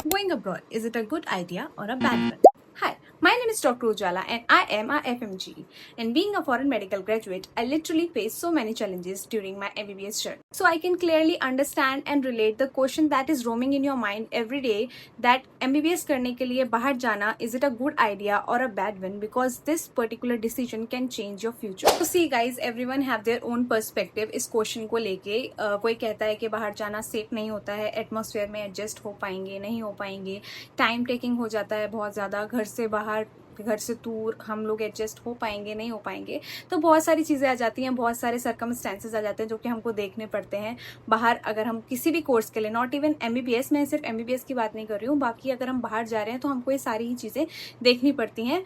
Going abroad, is it a good idea or a bad one? Hi, my name is Dr. Ujala and I am a FMG. And being a foreign medical graduate, I literally faced so many challenges during my MBBS journey. So I can clearly understand and relate the question that is roaming in your mind every day, that MBBS करने के लिए बाहर जाना, is it a good idea or a bad one? Because this particular decision can change your future. So see guys, everyone have their own perspective इस question को लेके. कोई कहता है कि बाहर जाना सेफ नहीं होता है, एटमॉस्फेयर में एडजस्ट हो पाएंगे नहीं हो पाएंगे, टाइम टेकिंग हो जाता है बहुत ज़्यादा, घर से बाहर घर से दूर हम लोग एडजस्ट हो पाएंगे नहीं हो पाएंगे. तो बहुत सारी चीज़ें आ जाती हैं, बहुत सारे सर्कमस्टेंसेस आ जाते हैं जो कि हमको देखने पड़ते हैं बाहर. अगर हम किसी भी कोर्स के लिए, नॉट इवन MBBS, मैं सिर्फ MBBS की बात नहीं कर रही हूँ, बाकी अगर हम बाहर जा रहे हैं तो हमको ये सारी ही चीज़ें देखनी पड़ती हैं,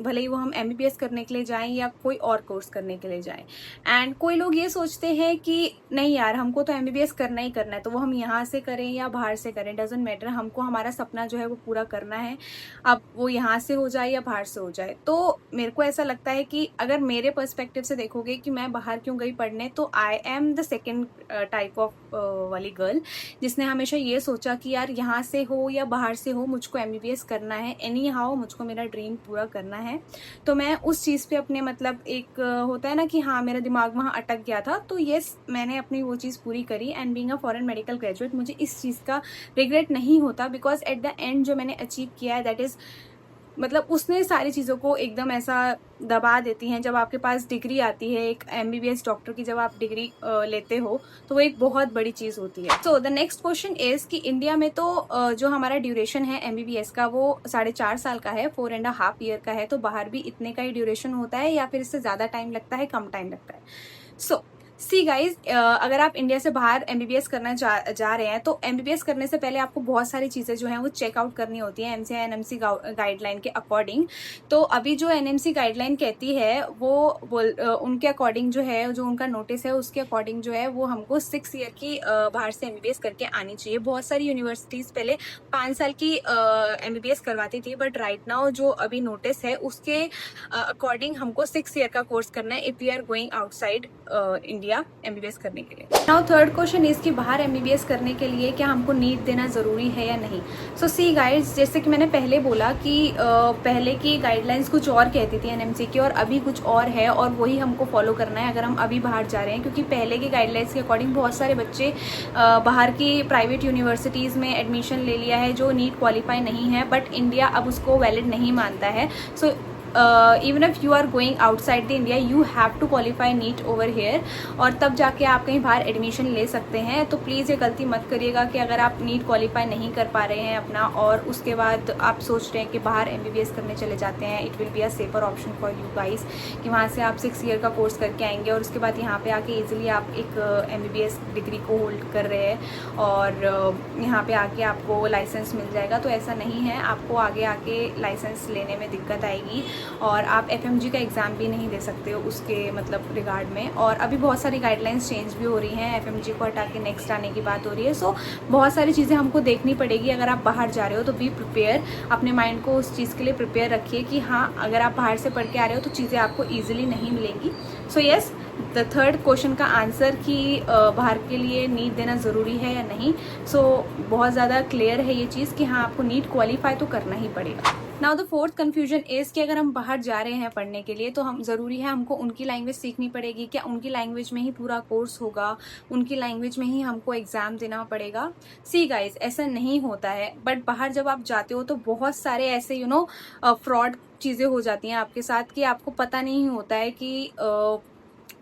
भले ही वो हम MBBS करने के लिए जाएँ या कोई और कोर्स करने के लिए जाएँ. एंड कोई लोग ये सोचते हैं कि नहीं यार, हमको तो MBBS करना ही करना है, तो वो हम यहाँ से करें या बाहर से करें, डजेंट मैटर, हमको हमारा सपना जो है वो पूरा करना है. अब वो यहाँ से हो जाए या बाहर से हो जाए. तो मेरे को ऐसा लगता है कि अगर मेरे पर्सपेक्टिव से देखोगे कि मैं बाहर क्यों गई पढ़ने, तो I am the second type of वाली गर्ल जिसने हमेशा ये सोचा कि यार यहाँ से हो या बाहर से हो, मुझको MBBS करना है, एनी हाउ मुझको मेरा ड्रीम पूरा करना है. तो मैं उस चीज़ पे अपने मतलब एक होता है ना कि हाँ मेरा दिमाग वहाँ अटक गया था, तो येस मैंने अपनी वो चीज़ पूरी करी. And being a foreign medical graduate मुझे इस चीज़ का रिग्रेट नहीं होता, बिकॉज एट द एंड जो मैंने अचीव किया है दैट इज़ मतलब उसने सारी चीज़ों को एकदम ऐसा दबा देती हैं. जब आपके पास डिग्री आती है एक MBBS डॉक्टर की, जब आप डिग्री लेते हो तो वो एक बहुत बड़ी चीज़ होती है. So the next question is कि इंडिया में तो जो हमारा ड्यूरेशन है MBBS का वो 4.5 साल का है, 4.5 ईयर का है. तो बाहर भी इतने का ही ड्यूरेशन होता है या फिर इससे ज़्यादा टाइम लगता है, कम टाइम लगता है? सो सी गाइज, अगर आप इंडिया से बाहर MBBS करना जा रहे हैं तो MBBS करने से पहले आपको बहुत सारी चीज़ें जो हैं वो चेकआउट करनी होती हैं MCI NMC गाइडलाइन के अकॉर्डिंग. तो अभी जो NMC गाइडलाइन कहती है वो उनके अकॉर्डिंग जो है, जो उनका नोटिस है उसके अकॉर्डिंग जो है वो हमको 6 ईयर की बाहर से MBBS करके आनी चाहिए. बहुत सारी यूनिवर्सिटीज़ पहले 5 साल की MBBS करवाती थी, बट राइट नाउ जो अभी नोटिस है उसके अकॉर्डिंग हमको 6 ईयर का कोर्स करना है if we are going outside India MBBS करने के लिए. नाउ थर्ड क्वेश्चन इज कि बाहर MBBS करने के लिए क्या हमको नीट देना ज़रूरी है या नहीं. सो सी गाइड्स, जैसे कि मैंने पहले बोला कि पहले की गाइडलाइंस कुछ और कहती थी NMC की और अभी कुछ और है, और वही हमको फॉलो करना है अगर हम अभी बाहर जा रहे हैं. क्योंकि पहले की गाइडलाइंस के अकॉर्डिंग बहुत सारे बच्चे बाहर की प्राइवेट यूनिवर्सिटीज़ में एडमिशन ले लिया है जो नीट क्वालिफाई नहीं है, बट इंडिया अब उसको वैलिड नहीं मानता है. So even if you are going outside the India you have to qualify NEET over here, और तब जाके आप कहीं बाहर एडमिशन ले सकते हैं. तो प्लीज़ ये गलती मत करिएगा कि अगर आप नीट क्वालिफाई नहीं कर पा रहे हैं अपना और उसके बाद आप सोच रहे हैं कि बाहर MBBS करने चले जाते हैं, it will be a safer option for you guys, कि वहाँ से आप 6 ईयर का कोर्स करके आएंगे और उसके बाद यहाँ पे आके ईजिली आप एक MBBS डिग्री को होल्ड कर रहे हैं और यहाँ पे आके आपको लाइसेंस मिल जाएगा. तो ऐसा नहीं है, आपको आगे आके लाइसेंस लेने में दिक्कत आएगी और आप FMG का एग्ज़ाम भी नहीं दे सकते हो उसके मतलब रिगार्ड में. और अभी बहुत सारी गाइडलाइंस चेंज भी हो रही हैं, FMG को हटा के नेक्स्ट आने की बात हो रही है. सो बहुत सारी चीज़ें हमको देखनी पड़ेगी अगर आप बाहर जा रहे हो. तो बी प्रिपेयर, अपने माइंड को उस चीज़ के लिए प्रिपेयर रखिए कि हाँ अगर आप बाहर से पढ़ के आ रहे हो तो चीज़ें आपको ईजिली नहीं मिलेंगी. So yes, the third question का आंसर कि बाहर के लिए नीट देना ज़रूरी है या नहीं. सो बहुत ज़्यादा क्लियर है ये चीज़ कि हाँ आपको नीट क्वालिफाई तो करना ही पड़ेगा. Now the fourth confusion is कि अगर हम बाहर जा रहे हैं पढ़ने के लिए तो हम ज़रूरी है हमको उनकी लैंग्वेज सीखनी पड़ेगी क्या, उनकी लैंग्वेज में ही पूरा कोर्स होगा, उनकी लैंग्वेज में ही हमको एग्ज़ाम देना पड़ेगा. सी गाइज, ऐसा नहीं होता है. बट बाहर जब आप जाते हो तो बहुत सारे ऐसे फ्रॉड चीज़ें हो जाती हैं आपके साथ कि आपको पता नहीं होता है कि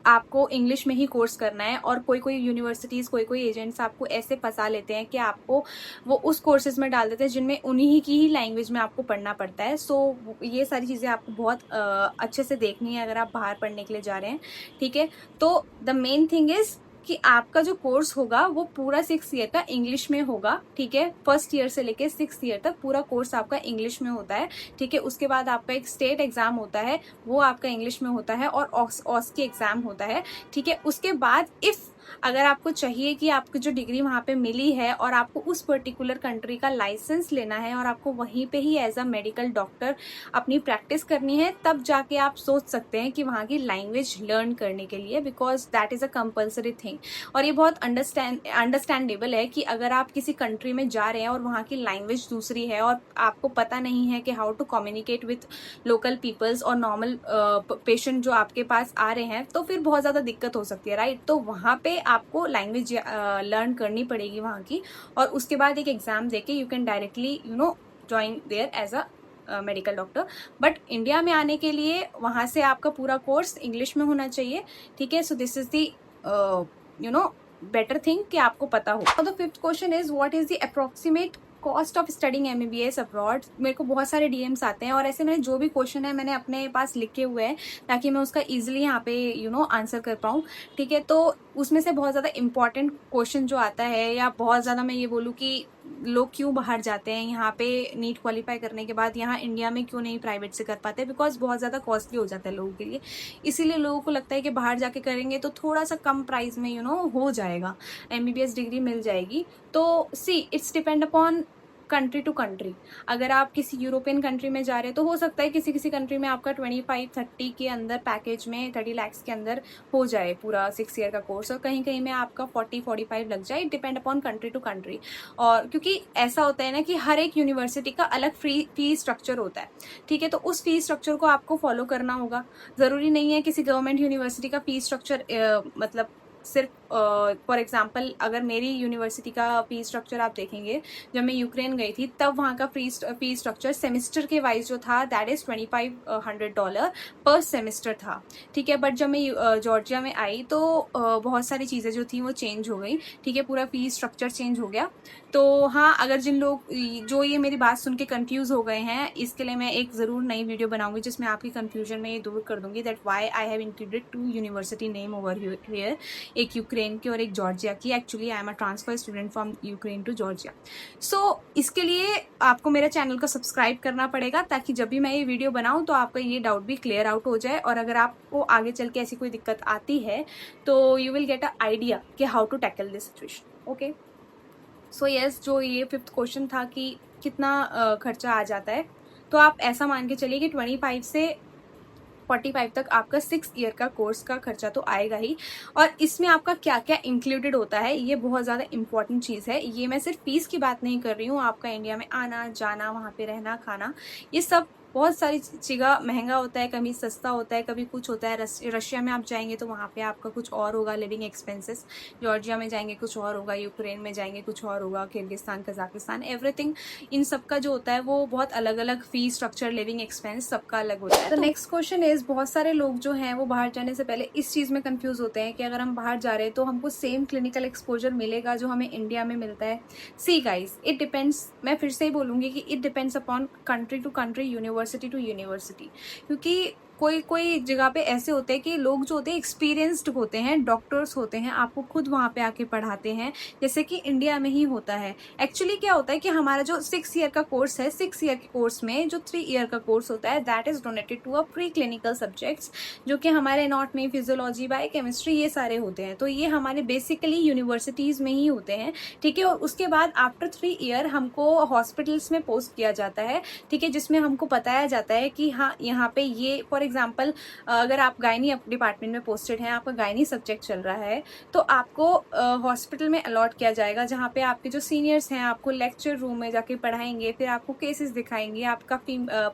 आपको इंग्लिश में ही कोर्स करना है. और कोई यूनिवर्सिटीज़, कोई एजेंट्स आपको ऐसे फंसा लेते हैं कि आपको वो उस कोर्सेज में डाल देते हैं जिनमें उन्हीं की ही लैंग्वेज में आपको पढ़ना पड़ता है. सो ये सारी चीज़ें आपको बहुत अच्छे से देखनी है अगर आप बाहर पढ़ने के लिए जा रहे हैं. ठीक है, तो द मेन थिंग इज़ कि आपका जो कोर्स होगा वो पूरा 6 ईयर का इंग्लिश में होगा. ठीक है, फर्स्ट ईयर से लेके 6 ईयर तक पूरा कोर्स आपका इंग्लिश में होता है. ठीक है, उसके बाद आपका एक स्टेट एग्जाम होता है, वो आपका इंग्लिश में होता है और ऑस्की एग्जाम होता है. ठीक है, उसके बाद इफ़ अगर आपको चाहिए कि आपको जो डिग्री वहाँ पे मिली है और आपको उस पर्टिकुलर कंट्री का लाइसेंस लेना है और आपको वहीं पे ही एज अ मेडिकल डॉक्टर अपनी प्रैक्टिस करनी है, तब जाके आप सोच सकते हैं कि वहाँ की लैंग्वेज लर्न करने के लिए, because that is a compulsory thing. और ये बहुत अंडरस्टैंडेबल है कि अगर आप किसी कंट्री में जा रहे हैं और वहाँ की लैंग्वेज दूसरी है और आपको पता नहीं है कि how to communicate with local peoples और नॉर्मल पेशेंट जो आपके पास आ रहे हैं, तो फिर बहुत ज़्यादा दिक्कत हो सकती है, राइट। तो वहाँ पे आपको लैंग्वेज लर्न करनी पड़ेगी वहाँ की, और उसके बाद एक एग्जाम देके you can directly join there as a medical doctor. But India में आने के लिए वहाँ से आपका पूरा कोर्स इंग्लिश में होना चाहिए, ठीक है। So this is the better thing कि आपको पता हो। The fifth question is what is the approximate cost of studying MBBS abroad. मेरे को बहुत सारे DMs आते हैं और ऐसे मैंने जो भी क्वेश्चन है मैंने अपने पास लिखे हुए हैं ताकि मैं उसका इजीली यहाँ पे आंसर कर पाऊँ, ठीक है। तो उसमें से बहुत ज़्यादा इंपॉर्टेंट क्वेश्चन जो आता है, या बहुत ज़्यादा मैं ये बोलूँ कि लोग क्यों बाहर जाते हैं यहाँ पे नीट क्वालिफाई करने के बाद, यहाँ इंडिया में क्यों नहीं प्राइवेट से कर पाते, बिकॉज बहुत ज़्यादा कॉस्टली हो जाता है लोगों के लिए। इसीलिए लोगों को लगता है कि बाहर जाके करेंगे तो थोड़ा सा कम प्राइस में हो जाएगा, MBBS डिग्री मिल जाएगी। तो see it's depend upon country to country. अगर आप किसी यूरोपियन कंट्री में जा रहे हैं तो हो सकता है किसी किसी कंट्री में आपका 25-30 के अंदर पैकेज में 30 lakhs के अंदर हो जाए पूरा 6 ईयर का कोर्स, और कहीं कहीं में आपका 40-45 लग जाए, depend upon country to country. और क्योंकि ऐसा होता है ना कि हर एक यूनिवर्सिटी का अलग फी स्ट्रक्चर होता है, ठीक है। तो उस फी स्ट्रक्चर को आपको फॉलो करना होगा। ज़रूरी नहीं है किसी गवर्नमेंट यूनिवर्सिटी का फी स्ट्रक्चर मतलब सिर्फ फॉर एग्जांपल अगर मेरी यूनिवर्सिटी का फी स्ट्रक्चर आप देखेंगे, जब मैं यूक्रेन गई थी तब वहाँ का फी स्ट्रक्चर सेमेस्टर के वाइज जो था दैट इज़ $2500 पर सेमेस्टर था, ठीक है। बट जब मैं जॉर्जिया में आई तो बहुत सारी चीज़ें जो थी वो चेंज हो गई, ठीक है, पूरा फी स्ट्रक्चर चेंज हो गया। तो हाँ, अगर जिन लोग जो ये मेरी बात सुन के कंफ्यूज हो गए हैं, इसके लिए मैं एक ज़रूर नई वीडियो बनाऊंगी जिसमें आपकी कंफ्यूजन में ये दूर कर दूंगी that why I have included 2 university name over here, एक यूक्रेन की और एक जॉर्जिया की। Actually I am a transfer student from Ukraine to Georgia. So इसके लिए आपको मेरे चैनल को सब्सक्राइब करना पड़ेगा ताकि जब भी मैं ये वीडियो बनाऊं तो आपका ये डाउट भी क्लियर आउट हो जाए, और अगर आपको आगे चल के ऐसी कोई दिक्कत आती है तो you will get a idea कि how to tackle this situation, okay. So yes, जो ये 5th क्वेश्चन था कि कितना खर्चा आ जाता है, तो आप ऐसा मान के चलिए कि 25 से 45 तक आपका 6 ईयर का कोर्स का खर्चा तो आएगा ही। और इसमें आपका क्या क्या इंक्लूडेड होता है, ये बहुत ज़्यादा इंपॉर्टेंट चीज़ है। ये मैं सिर्फ फीस की बात नहीं कर रही हूँ, आपका इंडिया में आना जाना, वहाँ पे रहना खाना, ये सब बहुत सारी जगह महंगा होता है, कभी सस्ता होता है, कभी कुछ होता है। रशिया में आप जाएंगे तो वहाँ पे आपका कुछ और होगा लिविंग एक्सपेंसेस, जॉर्जिया में जाएंगे कुछ और होगा, यूक्रेन में जाएंगे कुछ और होगा, किर्गिस्तान, कजाकिस्तान, एवरीथिंग इन सब का जो होता है वो बहुत अलग अलग फी स्ट्रक्चर, लिविंग एक्सपेंस सबका अलग होता है। तो नेक्स्ट क्वेश्चन इज, बहुत सारे लोग जो हैं वो बाहर जाने से पहले इस चीज़ में कंफ्यूज होते हैं कि अगर हम बाहर जा रहे हैं तो हमको सेम क्लिनिकल एक्सपोजर मिलेगा जो हमें इंडिया में मिलता है। सी गाइस, इट डिपेंड्स, मैं फिर से ही बोलूँगी कि it depends upon country to country, university to university, क्योंकि कोई कोई जगह पे ऐसे होते हैं कि लोग जो होते हैं एक्सपीरियंस्ड होते हैं, डॉक्टर्स होते हैं, आपको खुद वहाँ पे आके पढ़ाते हैं, जैसे कि इंडिया में ही होता है। एक्चुअली क्या होता है कि हमारा जो 6 ईयर का कोर्स है, 6 ईयर के कोर्स में जो 3 ईयर का कोर्स होता है that is donated to a pre clinical subjects, जो कि हमारे एनाटॉमी, फिजियोलॉजी, बायोकेमिस्ट्री, ये सारे होते हैं। तो ये हमारे बेसिकली यूनिवर्सिटीज़ में ही होते हैं, ठीक है। और उसके बाद आफ्टर 3 ईयर हमको हॉस्पिटल्स में पोस्ट किया जाता है, ठीक है, जिसमें हमको बताया जाता है कि हाँ यहाँ पे ये फॉर एग्जाम्पल अगर आप गायनी डिपार्टमेंट में पोस्टेड हैं, आपका गायनी सब्जेक्ट चल रहा है, तो आपको हॉस्पिटल में अलॉट किया जाएगा जहाँ पे आपके जो सीनियर्स हैं आपको लेक्चर रूम में जाके पढ़ाएंगे, फिर आपको केसेस दिखाएंगे, आपका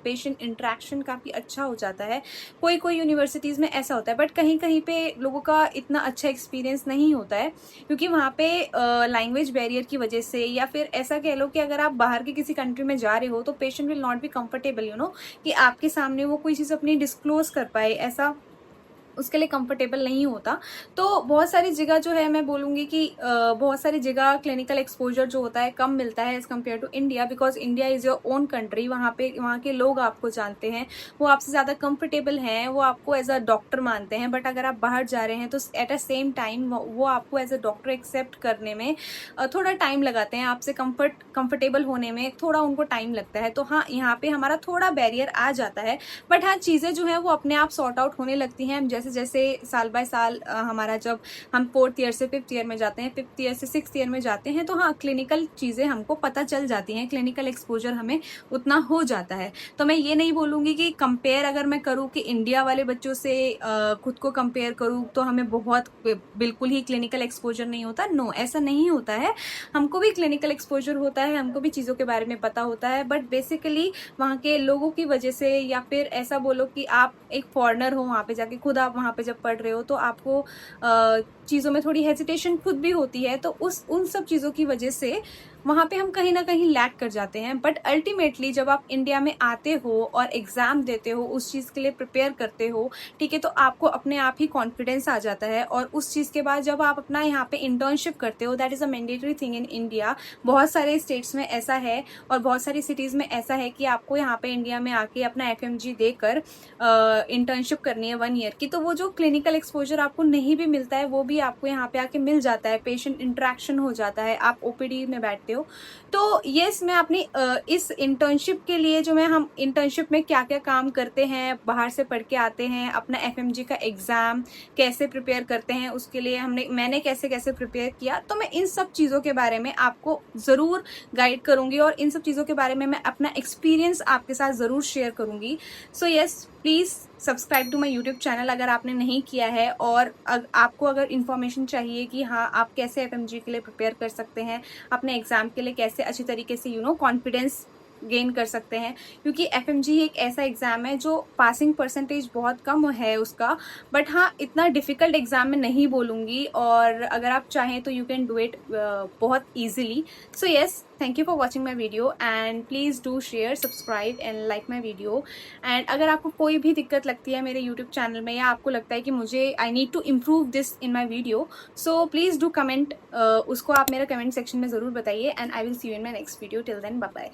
पेशेंट इंटरेक्शन काफ़ी अच्छा हो जाता है। कोई कोई यूनिवर्सिटीज़ में ऐसा होता है, बट कहीं कहीं पे लोगों का इतना अच्छा एक्सपीरियंस नहीं होता है, क्योंकि वहाँ पे लैंग्वेज बैरियर की वजह से, या फिर ऐसा कह लो कि अगर आप बाहर के किसी कंट्री में जा रहे हो तो patient will not be comfortable कि आपके सामने वो कोई चीज़ अपनी डिस्क्लोज कर पाए, ऐसा उसके लिए कंफर्टेबल नहीं होता। तो बहुत सारी जगह जो है मैं बोलूँगी कि बहुत सारी जगह क्लिनिकल एक्सपोजर जो होता है कम मिलता है as compare to India, because India is your own country. वहाँ के लोग आपको जानते हैं, वो आपसे ज़्यादा कंफर्टेबल हैं, वो आपको एज अ डॉक्टर मानते हैं। बट अगर आप बाहर जा रहे हैं तो एट अ सेम टाइम वो आपको एज अ डॉक्टर एक्सेप्ट करने में थोड़ा टाइम लगाते हैं, आपसे कंफर्टेबल होने में थोड़ा उनको टाइम लगता है। तो हाँ, यहाँ पे हमारा थोड़ा बैरियर आ जाता है, बट हाँ चीज़ें जो है वो अपने आप सॉर्ट आउट होने लगती हैं। जैसे जैसे जैसे साल बाय साल हमारा जब हम 4th ईयर से 5th ईयर में जाते हैं, 5th ईयर से 6th ईयर में जाते हैं, तो हाँ क्लिनिकल चीज़ें हमको पता चल जाती हैं, क्लिनिकल एक्सपोजर हमें उतना हो जाता है। तो मैं ये नहीं बोलूँगी कि कंपेयर अगर मैं करूँ कि इंडिया वाले बच्चों से खुद को कंपेयर करूँ तो हमें बहुत बिल्कुल ही क्लिनिकल एक्सपोजर नहीं होता। नो, ऐसा नहीं होता है, हमको भी क्लिनिकल एक्सपोजर होता है, हमको भी चीज़ों के बारे में पता होता है। बट बेसिकली वहाँ के लोगों की वजह से, या फिर ऐसा बोलो कि आप एक फॉरेनर हो वहाँ पे जाके, खुद आप वहाँ पे जब पढ़ रहे हो तो आपको चीज़ों में थोड़ी हेजिटेशन खुद भी होती है, तो उन सब चीज़ों की वजह से वहाँ पे हम कहीं ना कहीं लैक कर जाते हैं। बट अल्टीमेटली जब आप इंडिया में आते हो और एग्ज़ाम देते हो, उस चीज़ के लिए प्रिपेयर करते हो, ठीक है, तो आपको अपने आप ही कॉन्फिडेंस आ जाता है। और उस चीज़ के बाद जब आप अपना यहाँ पे इंटर्नशिप करते हो, that is a mandatory thing in India. बहुत सारे स्टेट्स में ऐसा है और बहुत सारी सिटीज़ में ऐसा है कि आपको यहाँ पे इंडिया में आके अपना FMG देकर इंटर्नशिप करनी है 1 ईयर की। तो वो जो क्लिनिकल एक्सपोजर आपको नहीं भी मिलता है, वो भी आपको यहाँ पे आके मिल जाता है। पेशेंट इंटरेक्शन हो जाता है, आप OPD में बैठते हो। तो यस, मैं अपनी इस इंटर्नशिप के लिए, जो हम इंटर्नशिप में क्या क्या काम करते हैं, बाहर से पढ़ के आते हैं, अपना FMG का एग्ज़ाम कैसे प्रिपेयर करते हैं, उसके लिए मैंने कैसे कैसे प्रिपेयर किया, तो मैं इन सब चीज़ों के बारे में आपको ज़रूर गाइड करूँगी और इन सब चीज़ों के बारे में मैं अपना एक्सपीरियंस आपके साथ ज़रूर शेयर करूँगी। So yes, please subscribe to my YouTube channel अगर आपने नहीं किया है। और आपको अगर इन्फॉर्मेशन चाहिए कि हाँ आप कैसे FMG के लिए प्रिपेयर कर सकते हैं, अपने एग्ज़ाम के लिए कैसे अच्छी तरीके से कॉन्फिडेंस गेन कर सकते हैं, क्योंकि FMG एक ऐसा एग्ज़ाम है जो पासिंग परसेंटेज बहुत कम है उसका। बट हाँ, इतना डिफ़िकल्ट एग्ज़ाम मैं नहीं बोलूँगी, और अगर आप चाहें तो यू कैन डू इट बहुत easily. So yes, thank you for watching my video and please do share, subscribe and like my video. And अगर आपको कोई भी दिक्कत लगती है मेरे यूट्यूब चैनल में, या आपको लगता है कि मुझे I need to improve this in my video, so please do comment, उसको आप मेरा कमेंट सेक्शन में ज़रूर बताइए। And I will see you in my next video. Till then, bye bye.